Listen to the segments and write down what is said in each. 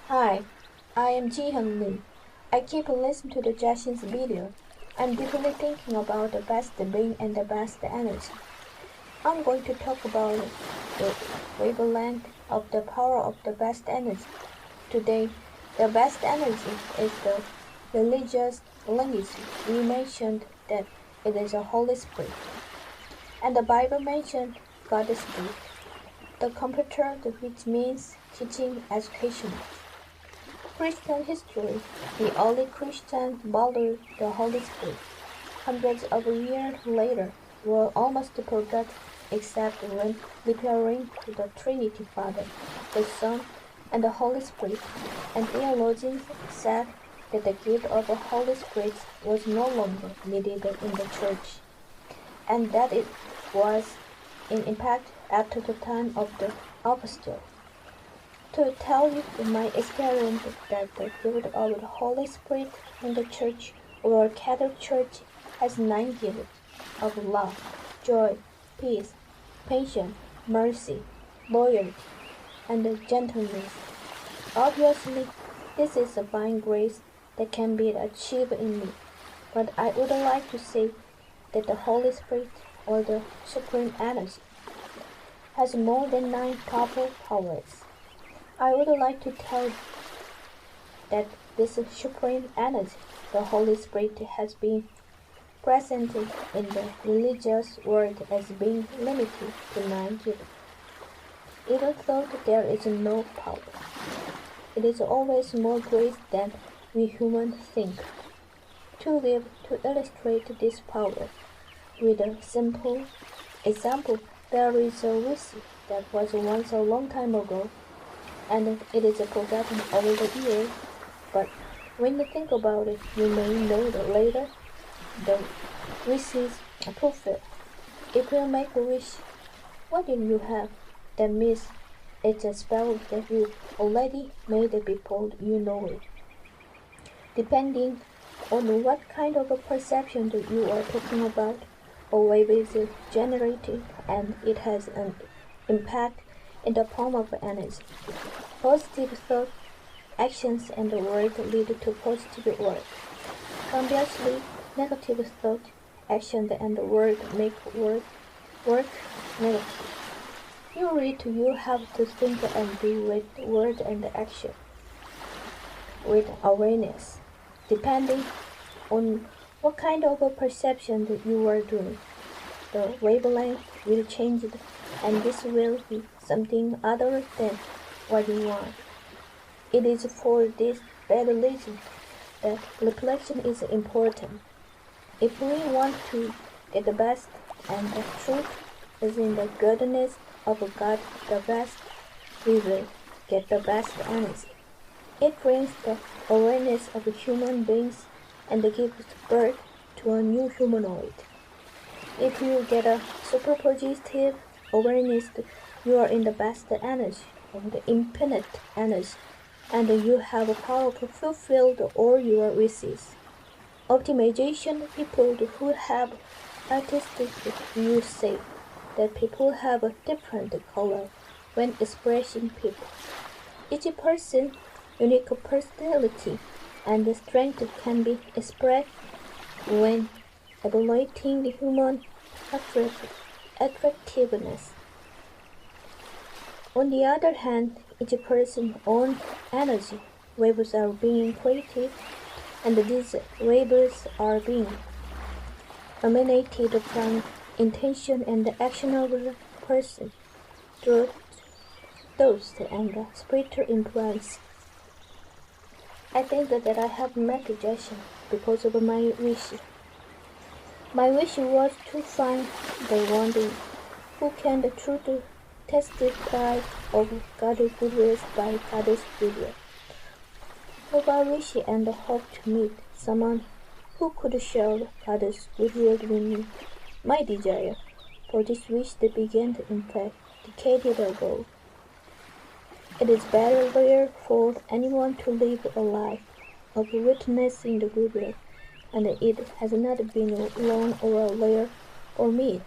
Hi, I am Jihyun. I keep listening to the Jihyun's video. I'm deeply thinking about the best being and the best energy. I'm going to talk about the wavelength of the power of the best energy. Today, the best energy is the religious language. We mentioned that it is a Holy Spirit. And the Bible mentioned God's Spirit. The computer, which means teaching education. Christian history, the early Christians followed the Holy Spirit. Hundreds of years later, were almost forgotten except when referring to the Trinity Father, the Son, and the Holy Spirit, and theologians said that the gift of the Holy Spirit was no longer needed in the church, and that it was in impact after the time of the apostles. To tell you my experience that the gift of the Holy Spirit in the church or Catholic Church has 9 gifts of love, joy, peace, patience, mercy, loyalty, and gentleness. Obviously, this is a fine grace that can be achieved in me, but I would like to say that the Holy Spirit, or the Supreme Energy, has more than 9 proper powers. I would like to tell that this Supreme Energy, the Holy Spirit, has been presented in the religious world as being limited to 9 gifts. Even though there is no power, it is always more grace than we humans think. To illustrate this power with a simple example, there is a whistle that was once a long time ago, and it is forgotten over the years, but when you think about it, you may know that later the wishes are fulfilled. If you make a wish, what did you have? That means it's a spell that you already made before you know it. Depending on what kind of a perception that you are talking about, a wave is generated and it has an impact in the form of energy. Positive thought, actions, and words lead to positive work. Conversely, negative thought, action, and word make work negative. You have to think and do with word and action with awareness, depending on what kind of a perception that you are doing. The wavelength will change, and this will be something other than what you want. It is for this very reason that reflection is important. If we want to get the best, and the truth is in the goodness of God the best, we will get the best energy. It brings the awareness of human beings and gives birth to a new humanoid. If you get a super positive awareness, you are in the best energy of the infinite energy, and you have a power to fulfill all your wishes. Optimization people who have artistic views say that people have a different color when expressing people. Each person's unique personality and strength can be expressed when evaluating the human attractiveness. On the other hand, each person's own energy waves are being created, and these waves are being emanated from intention and action of the person through thoughts and spiritual influence. I think that I have met Jason because of my wish. My wish was to find the one who can truly testify of God's goodness by God's video. Hope I wish and hope to meet someone who could share God's goodwill with me. My desire for this wish that began in fact decades ago. It is very rare for anyone to live a life of witnessing the goodwill, and it has not been long or rare for me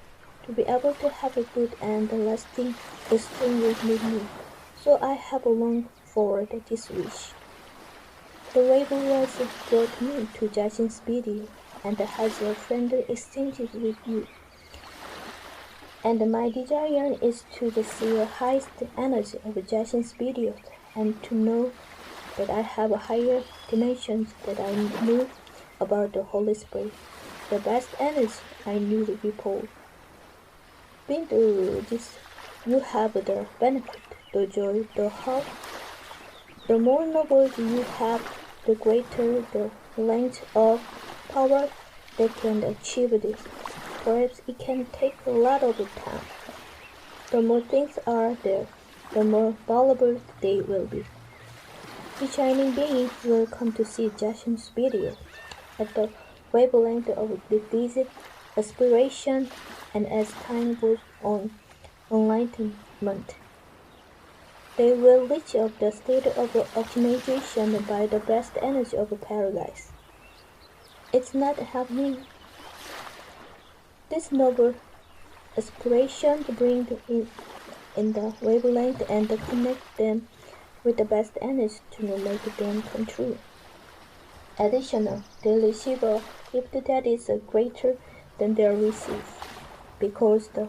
to be able to have a good and lasting exchange with me. So I have longed forward this wish. The wave was brought me to Jihyun's video and has a friendly exchange with you. And my desire is to see the highest energy of Jihyun's videos and to know that I have higher dimensions that I knew about the Holy Spirit, the best energy I knew before. Being through this, you have the benefit, the joy, the hope. The more noble you have, the greater the length of power that can achieve this. Perhaps it can take a lot of time. The more things are there, the more valuable they will be. Each shining being will come to see Jihyun's video at the wavelength of the visit, aspiration, and as time goes on, enlightenment. They will reach up the state of accumulation by the best energy of paradise. It's not happening. This noble aspiration to bring in the wavelength and connect them with the best energy to make them come true. Additional, they receive a gift that is greater than they receive, because the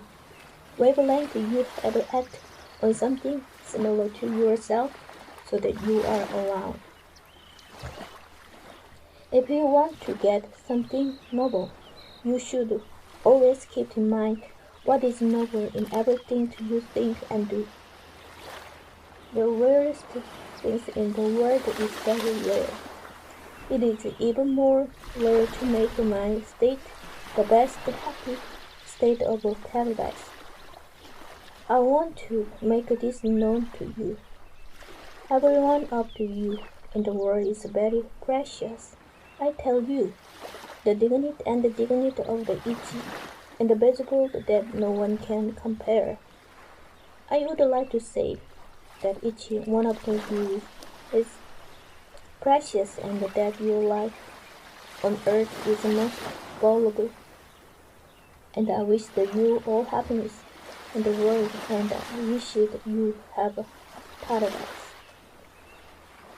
wavelength you have act on something similar to yourself so that you are around. If you want to get something noble, you should always keep in mind what is noble in everything you think and do. The rarest things in the world is very rare. It is even more rare to make my state the best happy state of paradise. I want to make this known to you. Every one of you in the world is very precious. I tell you, the dignity and the dignity of the each individual that no one can compare. I would like to say that each one of you is precious and that your life on earth is most valuable. And I wish that you all happiness in the world, and I wish that you have a paradise.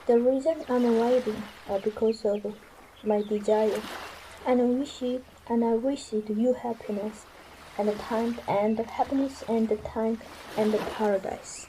The reason I'm writing are because of my desire, and I wish that you happiness and the time and the happiness and the time and the paradise.